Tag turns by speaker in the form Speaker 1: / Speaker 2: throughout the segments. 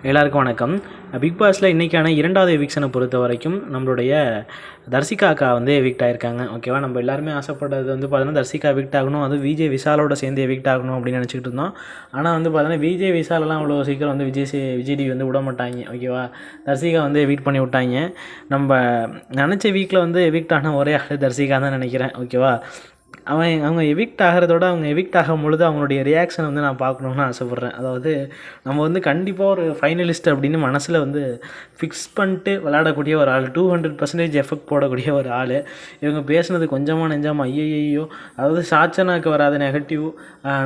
Speaker 1: எல்லாருக்கும் வணக்கம். பிக் பாஸில் இன்றைக்கான 2வது எவிக்ஷனை பொறுத்த வரைக்கும் நம்மளுடைய தர்சிகா அக்கா வந்து எவிக்ட் ஆகிருக்காங்க. ஓகேவா, நம்ம எல்லாருமே ஆசைப்பட்டது வந்து பார்த்தீங்கன்னா தர்சிகா எவிக்ட் ஆகணும், அது விஜய் விஷாலோட சேர்ந்து எவிக்ட் ஆகணும் அப்படின்னு நினச்சிக்கிட்டு இருந்தோம். ஆனால் வந்து பார்த்தீங்கன்னா விஜய் விஷாலெலாம் அவ்வளோ சீக்கிரம் வந்து விஜய் டிவி வந்து விட மாட்டாங்க. ஓகேவா, தர்சிகா வந்து எவிக்ட் பண்ணி விட்டாங்க. நம்ம நினச்ச வீக்கில் வந்து எவிக்ட் ஆன ஒரே ஆள் தர்சிகா தான் நினைக்கிறேன். ஓகேவா, அவங்க எவிக்ட் ஆகிறதோட அவங்க எவிக்ட் ஆகும் பொழுது அவங்களுடைய ரியாக்ஷன் வந்து நான் பார்க்கணுன்னு ஆசைப்பட்றேன். அதாவது நம்ம வந்து கண்டிப்பாக ஒரு ஃபைனலிஸ்ட் அப்படின்னு மனசில் வந்து ஃபிக்ஸ் பண்ணிட்டு விளையாடக்கூடிய ஒரு ஆள், 200% எஃபெக்ட் போடக்கூடிய ஒரு ஆள். இவங்க பேசுனது கொஞ்சமாக நெஞ்சாமல் ஐயையோ, அதாவது சாச்சனாக்கு வராத நெகட்டிவ்,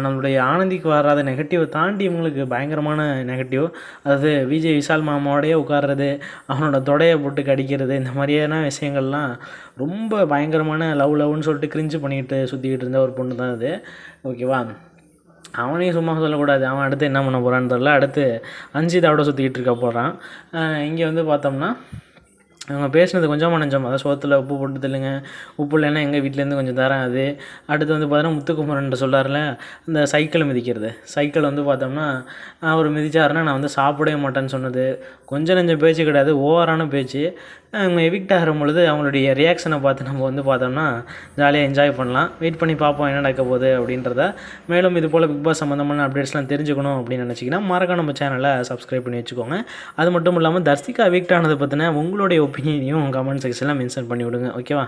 Speaker 1: நம்மளுடைய ஆனந்திக்கு வராத நெகட்டிவை தாண்டி இவங்களுக்கு பயங்கரமான நெகட்டிவ். அதாவது விஜய் விஷால் மாமாவோடையே உட்கார்றது, அவனோட தொடையை போட்டு கடிக்கிறது, இந்த மாதிரியான விஷயங்கள்லாம் ரொம்ப பயங்கரமான லவ்னு சொல்லிட்டு கிரிஞ்சு பண்ணிக்கிட்டு சுற்றிக்கிட்டு இருந்த ஒரு பொண்ணு தான் அது. ஓகேவா, அவனையும் சும்மா சொல்லக்கூடாது. அவன் அடுத்து என்ன பண்ண போகிறான்னு தெரில. அடுத்து அஞ்சிதாவோட சுற்றிக்கிட்டு இருக்க போகிறான். இங்கே வந்து பார்த்தோம்னா அவங்க பேசினது கொஞ்சமாக நெஞ்சம், அதாவது சோத்தில் உப்பு போட்டு தள்ளுங்க, உப்பு இல்லைன்னா எங்கள் வீட்டிலேருந்து கொஞ்சம் தரேன். அது அடுத்து வந்து பார்த்தோன்னா முத்துக்குமரன் சொல்கிறார்ல, இந்த சைக்கிளை மிதிக்கிறது. சைக்கிள் வந்து பார்த்தோம்னா அவர் மிதிச்சாருன்னா நான் வந்து சாப்பிடவே மாட்டேன்னு சொன்னது கொஞ்சம் நெஞ்சம் பேச்சு கிடையாது, ஓவரான பேச்சு. அவங்க எவிக்ட் ஆகிற பொழுது அவங்களுடைய ரியாக்ஷனை பார்த்து நம்ம வந்து பார்த்தோம்னா ஜாலியாக என்ஜாய் பண்ணலாம். வெயிட் பண்ணி பார்ப்போம் என்ன நடக்க போகுது அப்படின்றத. மேலும் இது போல் பிக் பாஸ் சம்மந்தமான அப்டேட்ஸ்லாம் தெரிஞ்சுக்கணும் அப்படின்னு நினச்சிங்கன்னா மறக்காம நம்ம சேனலை சப்ஸ்கிரைப் பண்ணி வச்சுக்கோங்க. அது மட்டும் இல்லாமல் தர்சிகா எவிக்ட் ஆனதை பற்றின உங்களுடைய ஒப்பீனியனையும் கமெண்ட் செக்ஷனில் மென்ஷன் பண்ணி விடுங்க. ஓகேவா.